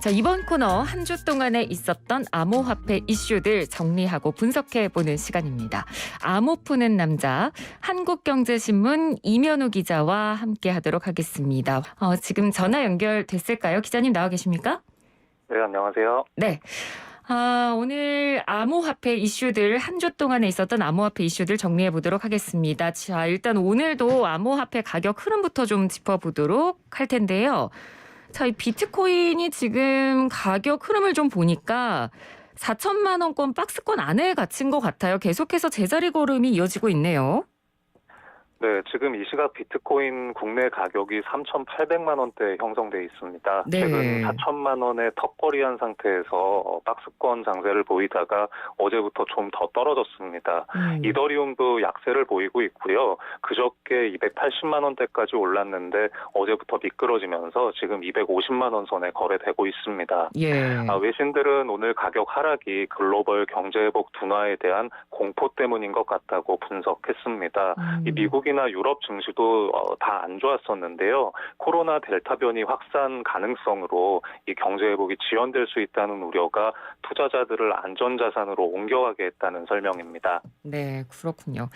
자, 이번 코너 한 주 동안에 있었던 암호화폐 이슈들 정리하고 분석해보는 시간입니다. 암호 푸는 남자, 한국경제신문 이면우 기자와 함께하도록 하겠습니다. 지금 전화 연결됐을까요? 기자님 나와 계십니까? 네, 안녕하세요. 네. 오늘 암호화폐 이슈들 한 주 동안에 있었던 암호화폐 이슈들 정리해 보도록 하겠습니다. 자, 일단 오늘도 암호화폐 가격 흐름부터 좀 짚어보도록 할 텐데요. 자, 이 비트코인이 지금 가격 흐름을 좀 보니까 4천만 원권 박스권 안에 갇힌 것 같아요. 계속해서 제자리 걸음이 이어지고 있네요. 네, 지금 이 시각 비트코인 국내 가격이 3,800만 원대에 형성돼 있습니다. 네. 최근 4천만 원에 턱걸이한 상태에서 박스권 장세를 보이다가 어제부터 좀 더 떨어졌습니다. 이더리움도 약세를 보이고 있고요. 그저께 280만 원대까지 올랐는데 어제부터 미끄러지면서 지금 250만 원 선에 거래되고 있습니다. 예. 외신들은 오늘 가격 하락이 글로벌 경제회복 둔화에 대한 공포 때문인 것 같다고 분석했습니다. 이 미국이나 유럽 증시도 다 안 좋았었는데요. 코로나 델타 변이 확산 가능성으로 이 경제회복이 지연될 수 있다는 우려가 투자자들을 안전자산으로 옮겨가게 했다는 설명입니다. 네, 그렇군요.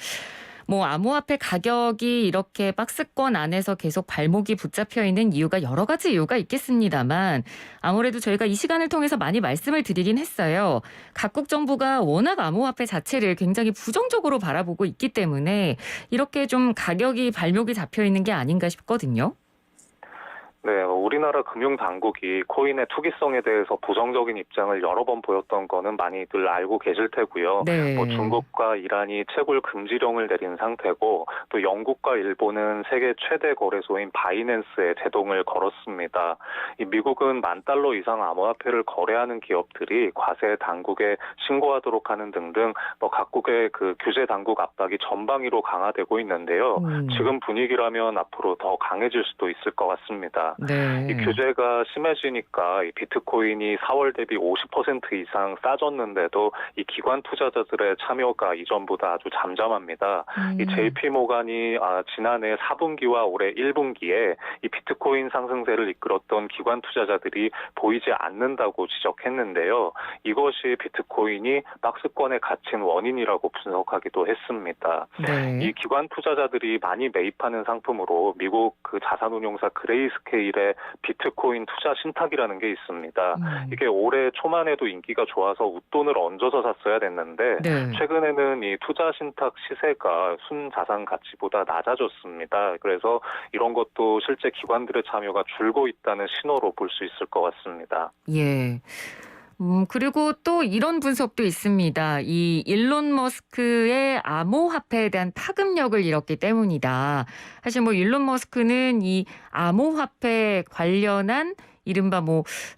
암호화폐 가격이 이렇게 박스권 안에서 계속 발목이 붙잡혀 있는 이유가 여러 가지 이유가 있겠습니다만 아무래도 저희가 이 시간을 통해서 많이 말씀을 드리긴 했어요. 각국 정부가 워낙 암호화폐 자체를 굉장히 부정적으로 바라보고 있기 때문에 이렇게 좀 가격이 발목이 잡혀 있는 게 아닌가 싶거든요. 네, 우리나라 금융당국이 코인의 투기성에 대해서 부정적인 입장을 여러 번 보였던 거는 많이들 알고 계실 테고요. 네. 중국과 이란이 채굴 금지령을 내린 상태고 또 영국과 일본은 세계 최대 거래소인 바이낸스에 제동을 걸었습니다. 이 미국은 $10,000 이상 암호화폐를 거래하는 기업들이 과세 당국에 신고하도록 하는 등등 각국의 그 규제 당국 압박이 전방위로 강화되고 있는데요. 지금 분위기라면 앞으로 더 강해질 수도 있을 것 같습니다. 네. 이 규제가 심해지니까 이 비트코인이 4월 대비 50% 이상 싸졌는데도 이 기관 투자자들의 참여가 이전보다 아주 잠잠합니다. 이 JP 모간이 지난해 4분기와 올해 1분기에 이 비트코인 상승세를 이끌었던 기관 투자자들이 보이지 않는다고 지적했는데요. 이것이 비트코인이 박스권에 갇힌 원인이라고 분석하기도 했습니다. 네. 이 기관 투자자들이 많이 매입하는 상품으로 미국 그 자산운용사 그레이스케일의 비트코인 투자 신탁이라는 게 있습니다. 이게 올해 초만 해도 인기가 좋아서 웃돈을 얹어서 샀어야 됐는데 네. 최근에는 이 투자 신탁 시세가 순자산 가치보다 낮아졌습니다. 그래서 이런 것도 실제 기관들의 참여가 줄고 있다는 신호로 볼 수 있을 것 같습니다. 예. 그리고 또 이런 분석도 있습니다. 이 일론 머스크의 암호화폐에 대한 파급력을 잃었기 때문이다. 사실 일론 머스크는 이 암호화폐 관련한 이른바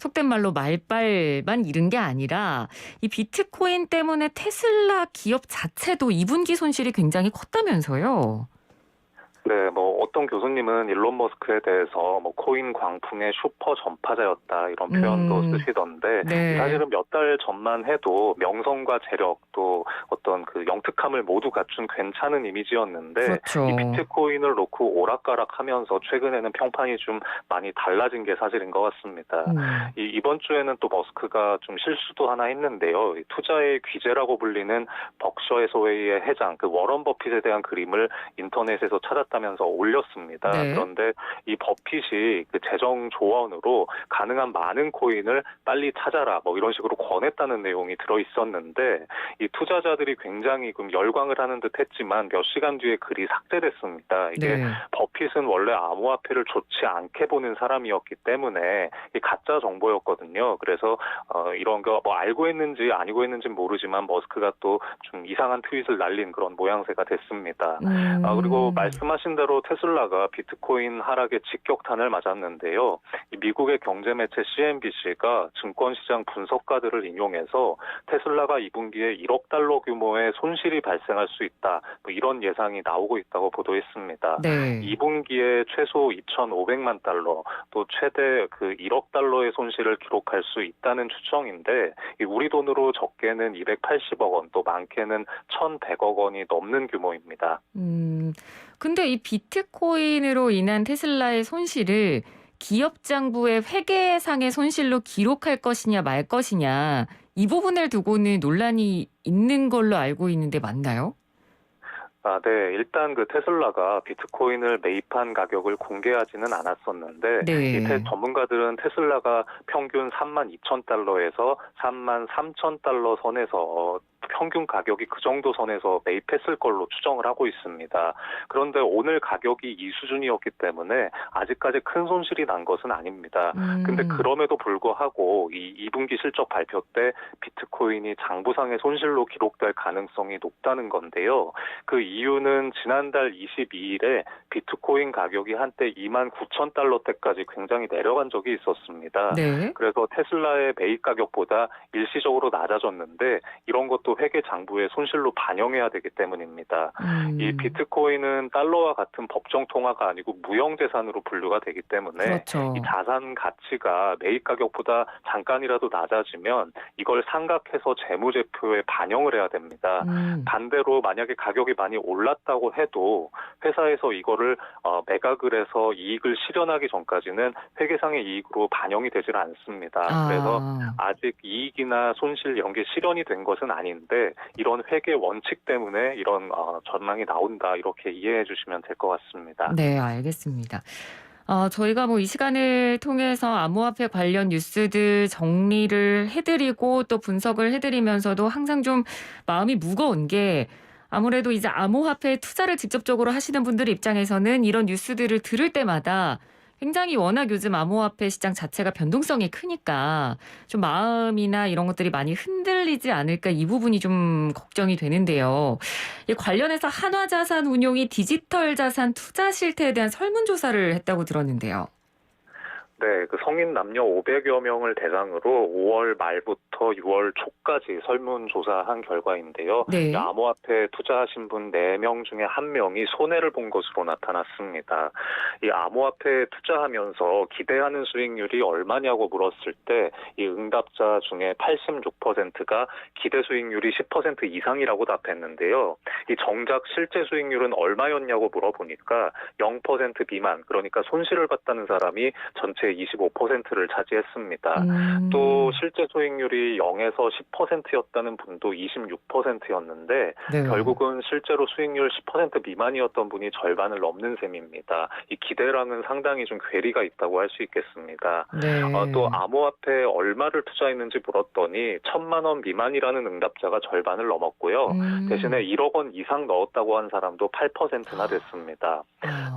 속된 말로 말빨만 잃은 게 아니라 이 비트코인 때문에 테슬라 기업 자체도 2분기 손실이 굉장히 컸다면서요. 네, 어떤 교수님은 일론 머스크에 대해서 코인 광풍의 슈퍼 전파자였다 이런 표현도 쓰시던데 네. 사실은 몇 달 전만 해도 명성과 재력 또 어떤 그 영특함을 모두 갖춘 괜찮은 이미지였는데 그렇죠. 이 비트코인을 놓고 오락가락하면서 최근에는 평판이 좀 많이 달라진 게 사실인 것 같습니다. 이번 주에는 또 머스크가 좀 실수도 하나 했는데요. 투자의 귀재라고 불리는 벅셔 해서웨이의 회장 그 워런 버핏에 대한 그림을 인터넷에서 찾았다면서 올렸습니다. 네. 그런데 이 버핏이 그 재정 조언으로 가능한 많은 코인을 빨리 찾아라 이런 식으로 권했다는 내용이 들어 있었는데 이 투자자들이 굉장히 열광을 하는 듯 했지만 몇 시간 뒤에 글이 삭제됐습니다. 이게 네. 버핏은 원래 암호화폐를 좋지 않게 보는 사람이었기 때문에 이 가짜 정보였거든요. 그래서 이런 거 알고 했는지 아니고 했는지는 모르지만 머스크가 또 좀 이상한 트윗을 날린 그런 모양새가 됐습니다. 그리고 말씀하신 대로 테슬라가 비트코인 하락에 직격탄을 맞았는데요. 이 미국의 경제 매체 CNBC가 증권시장 분석가들을 인용해서 테슬라가 2분기에 $1억 규모의 손실이 발생할 수 있다. 이런 예상이 나오고 있다고 보도했습니다. 네. 2분기에 최소 $2,500만, 또 최대 그 $1억 손실을 기록할 수 있다는 추정인데 우리 돈으로 적게는 280억 원, 또 많게는 1,100억 원이 넘는 규모입니다. 근데 이 비트코인으로 인한 테슬라의 손실을 기업 장부의 회계상의 손실로 기록할 것이냐 말 것이냐 이 부분을 두고는 논란이 있는 걸로 알고 있는데 맞나요? 네. 일단 그 테슬라가 비트코인을 매입한 가격을 공개하지는 않았었는데, 네. 전문가들은 테슬라가 평균 32,000달러에서 33,000달러 선에서 평균 가격이 그 정도 선에서 매입했을 걸로 추정을 하고 있습니다. 그런데 오늘 가격이 이 수준이었기 때문에 아직까지 큰 손실이 난 것은 아닙니다. 근데 음. 그럼에도 불구하고 이 2분기 실적 발표 때 비트코인이 장부상의 손실로 기록될 가능성이 높다는 건데요. 그 이유는 지난달 22일에 비트코인 가격이 한때 29,000달러대까지 굉장히 내려간 적이 있었습니다. 네. 그래서 테슬라의 매입 가격보다 일시적으로 낮아졌는데 이런 것도 회계 장부에 손실로 반영해야 되기 때문입니다. 이 음. 비트코인은 달러와 같은 법정 통화가 아니고 무형 자산으로 분류가 되기 때문에 이 그렇죠. 자산 가치가 매입 가격보다 잠깐이라도 낮아지면 이걸 상각해서 재무제표에 반영을 해야 됩니다. 음. 반대로 만약에 가격이 많이 올랐다고 해도 회사에서 이거를 매각을 해서 이익을 실현하기 전까지는 회계상의 이익으로 반영이 되질 않습니다. 그래서 아. 아직 이익이나 손실 이런 게 실현이 된 것은 아닌데 이런 회계 원칙 때문에 이런 전망이 나온다 이렇게 이해해 주시면 될 것 같습니다. 네, 알겠습니다. 저희가 뭐 이 시간을 통해서 암호화폐 관련 뉴스들 정리를 해드리고 또 분석을 해드리면서도 항상 좀 마음이 무거운 게 아무래도 이제 암호화폐 투자를 직접적으로 하시는 분들 입장에서는 이런 뉴스들을 들을 때마다 굉장히 워낙 요즘 암호화폐 시장 자체가 변동성이 크니까 좀 마음이나 이런 것들이 많이 흔들리지 않을까 이 부분이 좀 걱정이 되는데요. 이 관련해서 한화자산운용이 디지털 자산 투자 실태에 대한 설문조사를 했다고 들었는데요. 네, 그 성인 남녀 500여 명을 대상으로 5월 말부터 6월 초까지 설문조사한 결과인데요. 이 네. 암호화폐 투자하신 분 4명 중에 1명이 손해를 본 것으로 나타났습니다. 이 암호화폐 투자하면서 기대하는 수익률이 얼마냐고 물었을 때 이 응답자 중에 86%가 기대 수익률이 10% 이상이라고 답했는데요. 이 정작 실제 수익률은 얼마였냐고 물어보니까 0% 미만, 그러니까 손실을 봤다는 사람이 전체 25%를 차지했습니다. 또 음. 실제 수익률이 0에서 10%였다는 분도 26%였는데 네. 결국은 실제로 수익률 10% 미만이었던 분이 절반을 넘는 셈입니다. 이 기대랑은 상당히 좀 괴리가 있다고 할 수 있겠습니다. 또 네. 암호화폐에 얼마를 투자했는지 물었더니 1,000만 원 미만이라는 응답자가 절반을 넘었고요. 대신에 음. 1억 원 이상 넣었다고 한 사람도 8%나 됐습니다.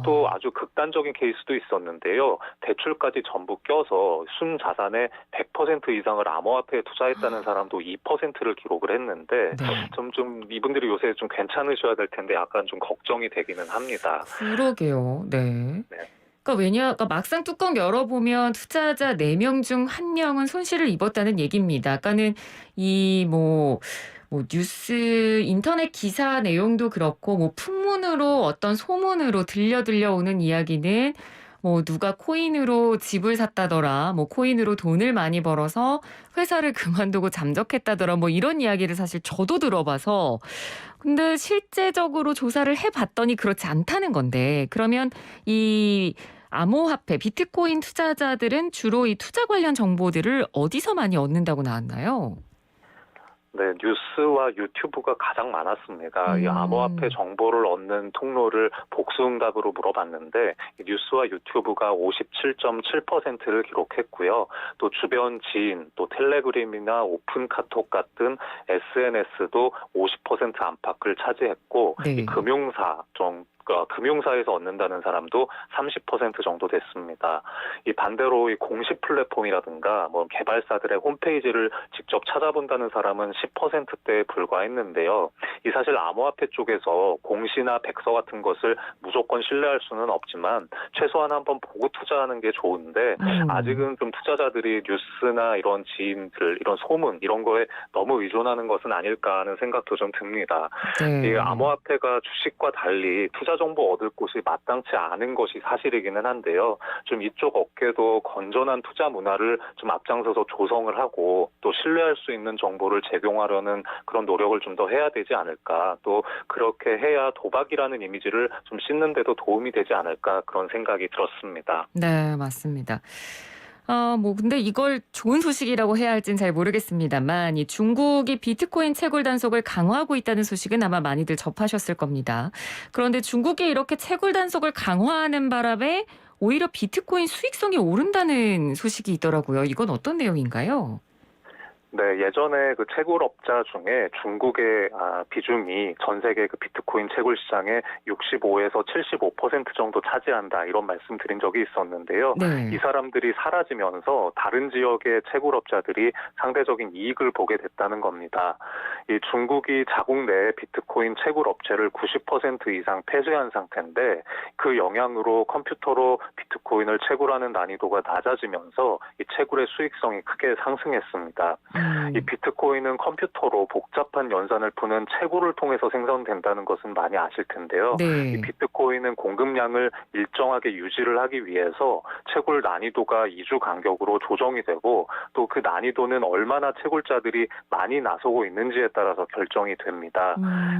또 아. 아주 극단적인 케이스도 있었는데요. 대출까지 전부 껴서 순 자산의 100% 이상을 암호화폐에 투자했다는 사람도 2%를 기록을 했는데 네. 좀 이분들이 요새 좀 괜찮으셔야 될 텐데 약간 좀 걱정이 되기는 합니다. 그러게요. 네. 네. 그러니까 막상 뚜껑 열어보면 투자자 4명 중 1명은 손실을 입었다는 얘기입니다. 아까는 이 뉴스 인터넷 기사 내용도 그렇고 뭐 풍문으로 어떤 소문으로 들려오는 이야기는 뭐 누가 코인으로 집을 샀다더라, 뭐 코인으로 돈을 많이 벌어서 회사를 그만두고 잠적했다더라, 뭐 이런 이야기를 사실 저도 들어봐서 근데 실제적으로 조사를 해 봤더니 그렇지 않다는 건데 그러면 이 암호화폐, 비트코인 투자자들은 주로 이 투자 관련 정보들을 어디서 많이 얻는다고 나왔나요? 네, 뉴스와 유튜브가 가장 많았습니다. 이 암호화폐 음. 정보를 얻는 통로를 복수응답으로 물어봤는데 이 뉴스와 유튜브가 57.7%를 기록했고요. 또 주변 지인, 또 텔레그램이나 오픈카톡 같은 SNS도 50% 안팎을 차지했고 이 네. 금융사에서 얻는다는 사람도 30% 정도 됐습니다. 이 반대로 이 공식 플랫폼이라든가 뭐 개발사들의 홈페이지를 직접 찾아본다는 사람은 10%대에 불과했는데요. 이 사실 암호화폐 쪽에서 공시나 백서 같은 것을 무조건 신뢰할 수는 없지만 최소한 한번 보고 투자하는 게 좋은데 음. 아직은 좀 투자자들이 뉴스나 이런 지인들, 이런 소문 이런 거에 너무 의존하는 것은 아닐까 하는 생각도 좀 듭니다. 이 네. 암호화폐가 주식과 달리 투자 투자 정보 얻을 곳이 마땅치 않은 것이 사실이기는 한데요. 좀 이쪽 업계도 건전한 투자 문화를 좀 앞장서서 조성을 하고 또 신뢰할 수 있는 정보를 제공하려는 그런 노력을 좀 더 해야 되지 않을까. 또 그렇게 해야 도박이라는 이미지를 좀 씻는 데도 도움이 되지 않을까 그런 생각이 들었습니다. 네, 맞습니다. 근데 이걸 좋은 소식이라고 해야 할진 잘 모르겠습니다만 이 중국이 비트코인 채굴 단속을 강화하고 있다는 소식은 아마 많이들 접하셨을 겁니다. 그런데 중국이 이렇게 채굴 단속을 강화하는 바람에 오히려 비트코인 수익성이 오른다는 소식이 있더라고요. 이건 어떤 내용인가요? 네, 예전에 그 채굴업자 중에 중국의 비중이 전 세계 그 비트코인 채굴 시장의 65에서 75% 정도 차지한다 이런 말씀 드린 적이 있었는데요. 네. 이 사람들이 사라지면서 다른 지역의 채굴업자들이 상대적인 이익을 보게 됐다는 겁니다. 이 중국이 자국 내 비트코인 채굴업체를 90% 이상 폐쇄한 상태인데 그 영향으로 컴퓨터로 비트코인을 채굴하는 난이도가 낮아지면서 이 채굴의 수익성이 크게 상승했습니다. 이 비트코인은 컴퓨터로 복잡한 연산을 푸는 채굴을 통해서 생성된다는 것은 많이 아실 텐데요. 네. 이 비트코인은 공급량을 일정하게 유지를 하기 위해서 채굴 난이도가 2주 간격으로 조정이 되고 또 그 난이도는 얼마나 채굴자들이 많이 나서고 있는지에 따라서 결정이 됩니다.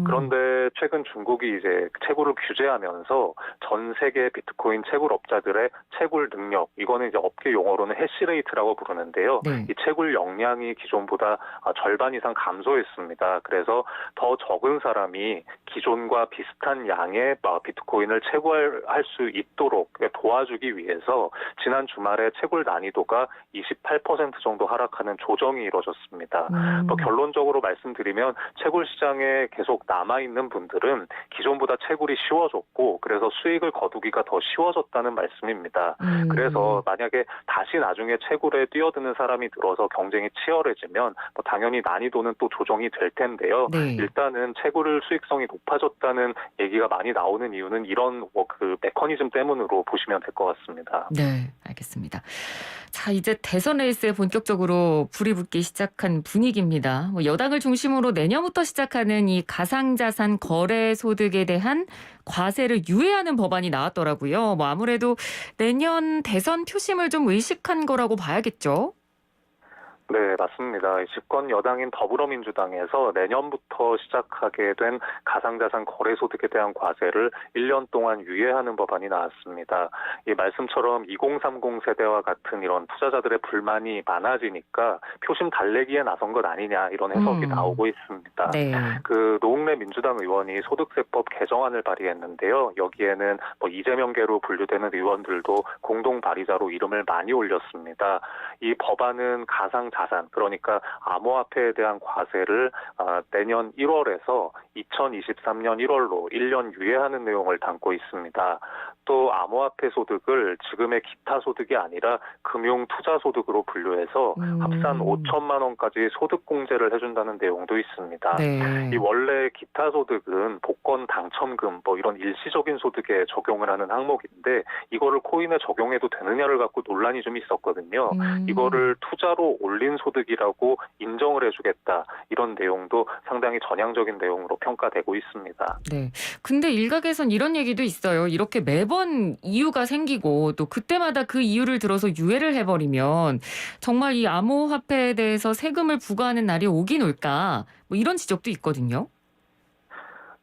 그런데 최근 중국이 이제 채굴을 규제하면서 전 세계 비트코인 채굴업자들의 채굴 능력, 이거는 이제 업계 용어로는 해시레이트라고 부르는데요. 네. 이 채굴 역량이 기존보다 절반 이상 감소했습니다. 그래서 더 적은 사람이 기존과 비슷한 양의 비트코인을 채굴할 수 있도록 도와주기 위해서 지난 주말에 채굴 난이도가 28% 정도 하락하는 조정이 이루어졌습니다. 결론적으로 말씀드리면 채굴 시장에 계속 남아있는 분들은 기존보다 채굴이 쉬워졌고 그래서 수익을 거두기가 더 쉬워졌다는 말씀입니다. 그래서 만약에 다시 나중에 채굴에 뛰어드는 사람이 늘어서 경쟁이 치열해지면 당연히 난이도는 또 조정이 될 텐데요. 네. 일단은 채굴 수익성이 높아졌다는 얘기가 많이 나오는 이유는 이런 그 메커니즘 때문으로 보시면 될 것 같습니다. 네, 알겠습니다. 자, 이제 대선 레이스에 본격적으로 불이 붙기 시작한 분위기입니다. 여당을 중심으로 내년부터 시작하는 이 가상자산 거래 소득에 대한 과세를 유예하는 법안이 나왔더라고요. 아무래도 내년 대선 표심을 좀 의식한 거라고 봐야겠죠? 네, 맞습니다. 집권 여당인 더불어민주당에서 내년부터 시작하게 된 가상자산 거래소득에 대한 과세를 1년 동안 유예하는 법안이 나왔습니다. 이 말씀처럼 2030 세대와 같은 이런 투자자들의 불만이 많아지니까 표심 달래기에 나선 것 아니냐 이런 해석이 나오고 있습니다. 네. 그 노웅래 민주당 의원이 소득세법 개정안을 발의했는데요. 여기에는 이재명계로 분류되는 의원들도 공동 발의자로 이름을 많이 올렸습니다. 이 법안은 가상자산, 그러니까 암호화폐에 대한 과세를 내년 1월에서 2023년 1월로 1년 유예하는 내용을 담고 있습니다. 또 암호화폐 소득을 지금의 기타 소득이 아니라 금융 투자 소득으로 분류해서 합산 5천만 원까지 소득 공제를 해준다는 내용도 있습니다. 네. 이 원래 기타 소득은 복권 당첨금 이런 일시적인 소득에 적용을 하는 항목인데 이거를 코인에 적용해도 되느냐를 갖고 논란이 좀 있었거든요. 이거를 투자로 올린 소득이라고 인정을 해주겠다 이런 내용도 상당히 전향적인 내용으로 평가되고 있습니다. 네. 근데 일각에선 이런 얘기도 있어요. 이렇게 매번 이유가 생기고 또 그때마다 그 이유를 들어서 유예를 해버리면 정말 이 암호화폐에 대해서 세금을 부과하는 날이 오긴 올까? 이런 지적도 있거든요.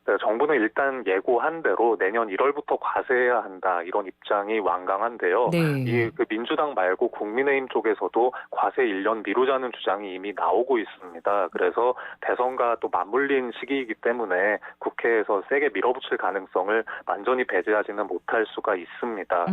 네, 정부는 일단 예고한 대로 내년 1월부터 과세해야 한다 이런 입장이 완강한데요. 네. 그 민주당 말고 국민의힘 쪽에서도 과세 1년 미루자는 주장이 이미 나오고 있습니다. 그래서 대선과 또 맞물린 시기이기 때문에 국회에서 세게 밀어붙일 가능성을 완전히 배제하지는 못할 수가 있습니다.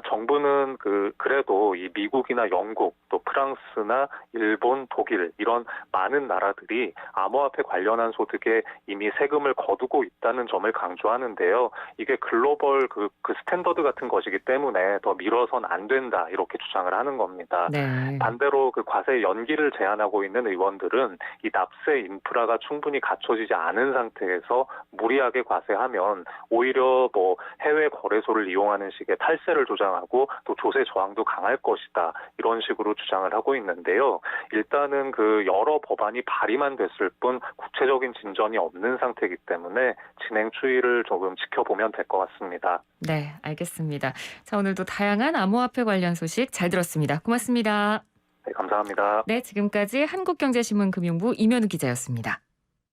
정부는 그래도 이 미국이나 영국 또 프랑스나 일본, 독일 이런 많은 나라들이 암호화폐 관련한 소득에 이미 세금을 거두고 있다는 점을 강조하는데요. 이게 글로벌 그 스탠더드 같은 것이기 때문에 더 미뤄선 안 된다 이렇게 주장을 하는 겁니다. 네. 반대로 그 과세 연기를 제안하고 있는 의원들은 이 납세 인프라가 충분히 갖춰지지 않은 상태에서 무리하게 과세하면 오히려 해외 거래소를 이용하는 식의 탈세를 조장하고 또 조세 저항도 강할 것이다 이런 식으로 주장을 하고 있는데요. 일단은 여러 법안이 발의만 됐을 뿐 구체적인 진전이 없는 상태이기 때문에 때문에 진행 추이를 조금 지켜보면 될 것 같습니다. 네, 알겠습니다. 자, 오늘도 다양한 암호화폐 관련 소식 잘 들었습니다. 고맙습니다. 네, 감사합니다. 네, 지금까지 한국경제신문 금융부 임현우 기자였습니다.